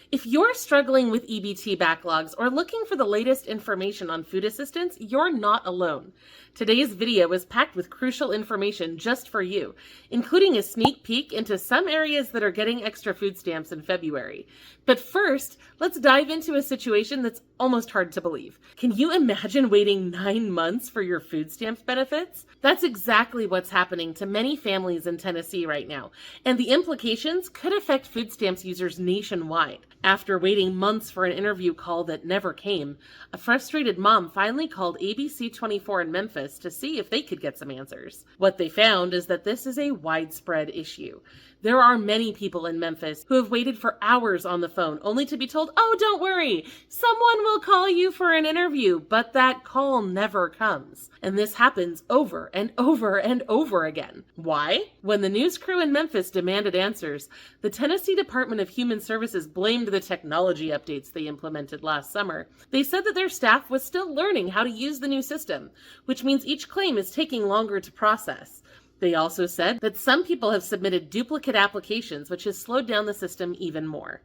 If you're struggling with EBT backlogs or looking for the latest information on food assistance, you're not alone. Today's video is packed with crucial information just for you, including a sneak peek into some areas that are getting extra food stamps in February. But first, let's dive into a situation that's almost hard to believe. Can you imagine waiting 9 months for your food stamps benefits? That's exactly what's happening to many families in Tennessee right now, and the implications could affect food stamps users nationwide. After waiting months for an interview call that never came, a frustrated mom finally called ABC 24 in Memphis to see if they could get some answers. What they found is that this is a widespread issue. There are many people in Memphis who have waited for hours on the phone only to be told, "Oh, don't worry, someone will call you for an interview," but that call never comes. And this happens over and over and over again. Why? When the news crew in Memphis demanded answers, the Tennessee Department of Human Services blamed the technology updates they implemented last summer. They said that their staff was still learning how to use the new system, which means each claim is taking longer to process. They also said that some people have submitted duplicate applications, which has slowed down the system even more.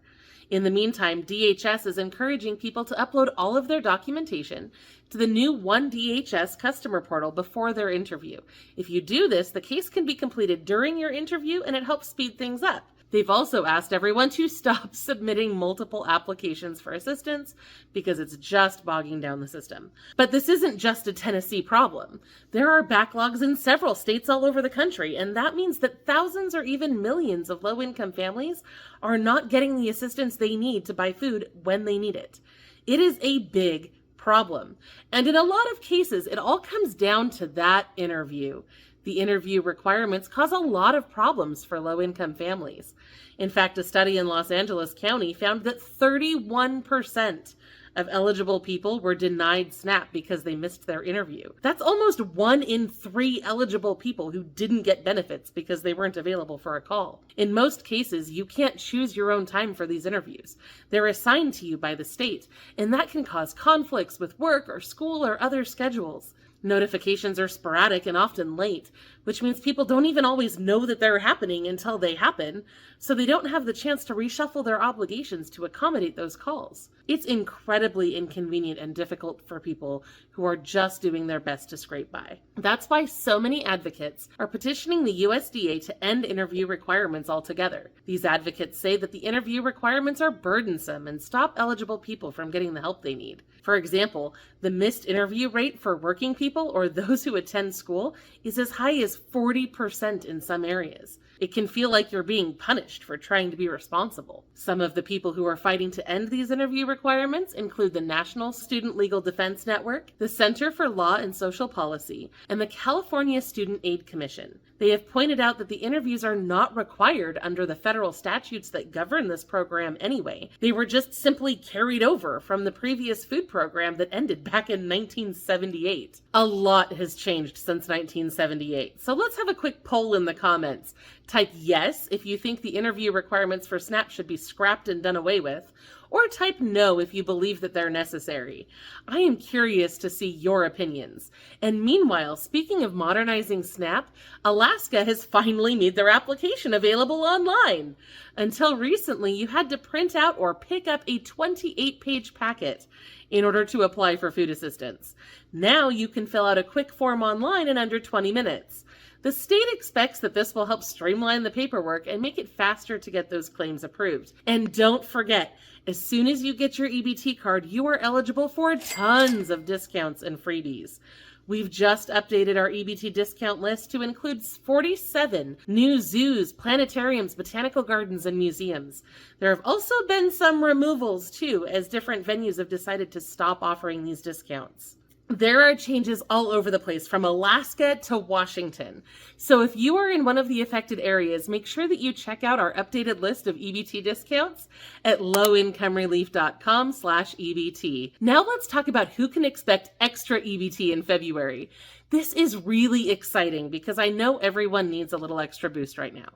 In the meantime, DHS is encouraging people to upload all of their documentation to the new One DHS customer portal before their interview. If you do this, the case can be completed during your interview and it helps speed things up. They've also asked everyone to stop submitting multiple applications for assistance because it's just bogging down the system. But this isn't just a Tennessee problem. There are backlogs in several states all over the country, and that means that thousands or even millions of low-income families are not getting the assistance they need to buy food when they need it. It is a big problem. And in a lot of cases, it all comes down to that interview. The interview requirements cause a lot of problems for low-income families. In fact, a study in Los Angeles County found that 31% of eligible people were denied SNAP because they missed their interview. That's almost 1 in 3 eligible people who didn't get benefits because they weren't available for a call. In most cases, you can't choose your own time for these interviews. They're assigned to you by the state, and that can cause conflicts with work or school or other schedules. Notifications are sporadic and often late, which means people don't even always know that they're happening until they happen, so they don't have the chance to reshuffle their obligations to accommodate those calls. It's incredibly inconvenient and difficult for people who are just doing their best to scrape by. That's why so many advocates are petitioning the USDA to end interview requirements altogether. These advocates say that the interview requirements are burdensome and stop eligible people from getting the help they need. For example, the missed interview rate for working people or those who attend school is as high as 40% in some areas. It can feel like you're being punished for trying to be responsible. Some of the people who are fighting to end these interview requirements include the National Student Legal Defense Network, the Center for Law and Social Policy, and the California Student Aid Commission. They have pointed out that the interviews are not required under the federal statutes that govern this program anyway. They were just simply carried over from the previous food program that ended back in 1978. A lot has changed since 1978, so let's have a quick poll in the comments. Type yes if you think the interview requirements for SNAP should be scrapped and done away with, or type no if you believe that they're necessary. I am curious to see your opinions. And meanwhile, speaking of modernizing SNAP, Alaska has finally made their application available online. Until recently, you had to print out or pick up a 28-page packet in order to apply for food assistance. Now you can fill out a quick form online in under 20 minutes. The state expects that this will help streamline the paperwork and make it faster to get those claims approved. And don't forget, as soon as you get your EBT card, you are eligible for tons of discounts and freebies. We've just updated our EBT discount list to include 47 new zoos, planetariums, botanical gardens, and museums. There have also been some removals too, as different venues have decided to stop offering these discounts. There are changes all over the place, from Alaska to Washington. So if you are in one of the affected areas, make sure that you check out our updated list of EBT discounts at lowincomerelief.com/EBT. Now let's talk about who can expect extra EBT in February. This is really exciting because I know everyone needs a little extra boost right now.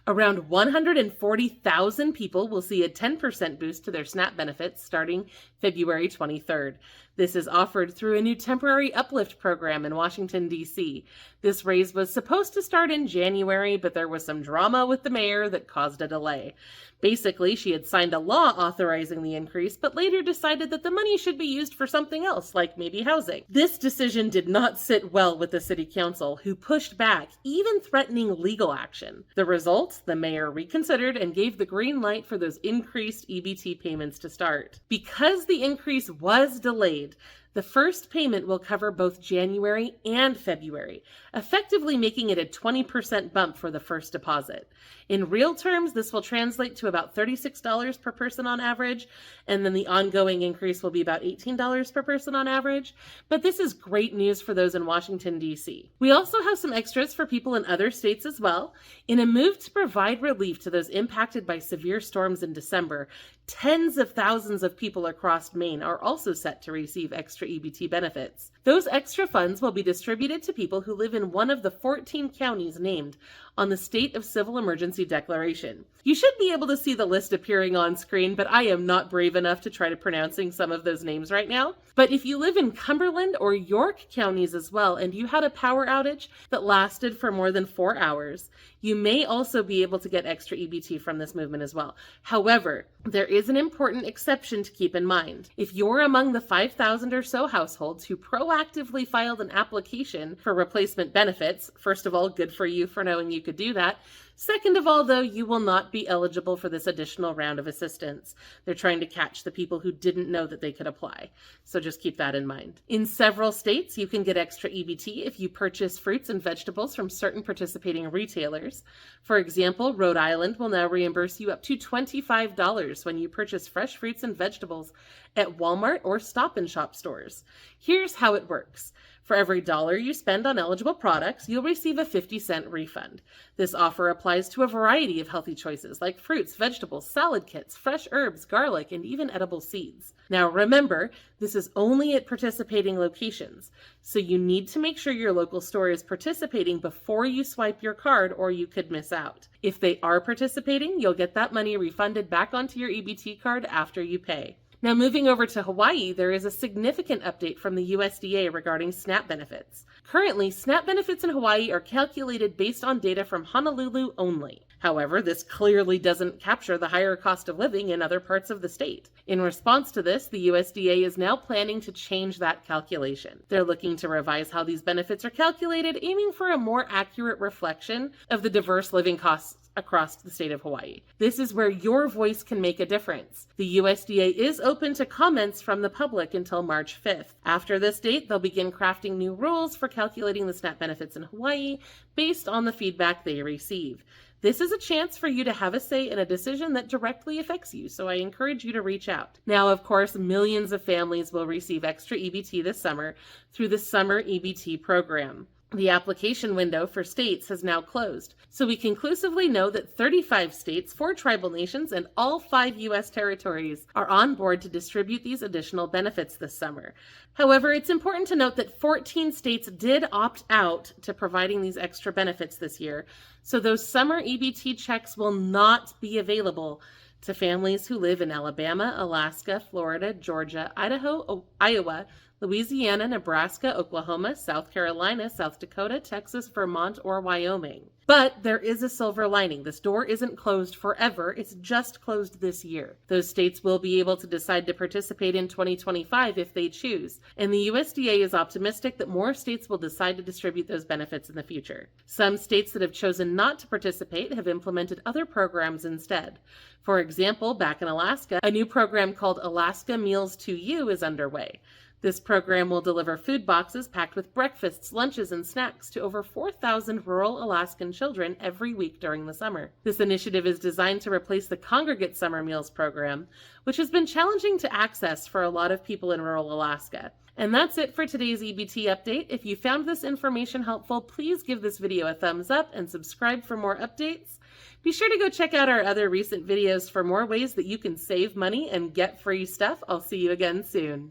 Around 140,000 people will see a 10% boost to their SNAP benefits starting February 23rd. This is offered through a new temporary uplift program in Washington, D.C. This raise was supposed to start in January, but there was some drama with the mayor that caused a delay. Basically, she had signed a law authorizing the increase, but later decided that the money should be used for something else, like maybe housing. This decision did not sit well with the city council, who pushed back, even threatening legal action. The result, the mayor reconsidered and gave the green light for those increased EBT payments to start. Because the increase was delayed, the first payment will cover both January and February, effectively making it a 20% bump for the first deposit. In real terms, this will translate to about $36 per person on average, and then the ongoing increase will be about $18 per person on average. But this is great news for those in Washington, D.C. We also have some extras for people in other states as well. In a move to provide relief to those impacted by severe storms in December, tens of thousands of people across Maine are also set to receive extra EBT benefits. Those extra funds will be distributed to people who live in one of the 14 counties named on the State of Civil Emergency Declaration. You should be able to see the list appearing on screen, but I am not brave enough to try to pronouncing some of those names right now. But if you live in Cumberland or York counties as well, and you had a power outage that lasted for more than 4 hours, you may also be able to get extra EBT from this movement as well. However, there is an important exception to keep in mind. If you're among the 5,000 or so households who proactively filed an application for replacement benefits, first of all, good for you for knowing you could do that. Second of all, though, you will not be eligible for this additional round of assistance. They're trying to catch the people who didn't know that they could apply. So just keep that in mind. In several states, you can get extra EBT if you purchase fruits and vegetables from certain participating retailers. For example, Rhode Island will now reimburse you up to $25 when you purchase fresh fruits and vegetables at Walmart or Stop and Shop stores. Here's how it works. For every dollar you spend on eligible products, you'll receive a 50-cent refund. This offer applies to a variety of healthy choices like fruits, vegetables, salad kits, fresh herbs, garlic, and even edible seeds. Now remember, this is only at participating locations, so you need to make sure your local store is participating before you swipe your card or you could miss out. If they are participating, you'll get that money refunded back onto your EBT card after you pay. Now, moving over to Hawaii, there is a significant update from the USDA regarding SNAP benefits. Currently, SNAP benefits in Hawaii are calculated based on data from Honolulu only. However, this clearly doesn't capture the higher cost of living in other parts of the state. In response to this, the USDA is now planning to change that calculation. They're looking to revise how these benefits are calculated, aiming for a more accurate reflection of the diverse living costs across the state of Hawaii. This is where your voice can make a difference. The USDA is open to comments from the public until March 5th. After this date, they'll begin crafting new rules for calculating the SNAP benefits in Hawaii based on the feedback they receive. This is a chance for you to have a say in a decision that directly affects you, so I encourage you to reach out. Now, of course, millions of families will receive extra EBT this summer through the Summer EBT program. The application window for states has now closed, so we conclusively know that 35 states, 4 tribal nations, and all 5 U.S. territories are on board to distribute these additional benefits this summer. However, it's important to note that 14 states did opt out to providing these extra benefits this year, so those summer EBT checks will not be available to families who live in Alabama, Alaska, Florida, Georgia, Idaho, Iowa, Louisiana, Nebraska, Oklahoma, South Carolina, South Dakota, Texas, Vermont, or Wyoming. But there is a silver lining. This door isn't closed forever. It's just closed this year. Those states will be able to decide to participate in 2025 if they choose. And the USDA is optimistic that more states will decide to distribute those benefits in the future. Some states that have chosen not to participate have implemented other programs instead. For example, back in Alaska, a new program called Alaska Meals to You is underway. This program will deliver food boxes packed with breakfasts, lunches, and snacks to over 4,000 rural Alaskan children every week during the summer. This initiative is designed to replace the Congregate Summer Meals program, which has been challenging to access for a lot of people in rural Alaska. And that's it for today's EBT update. If you found this information helpful, please give this video a thumbs up and subscribe for more updates. Be sure to go check out our other recent videos for more ways that you can save money and get free stuff. I'll see you again soon.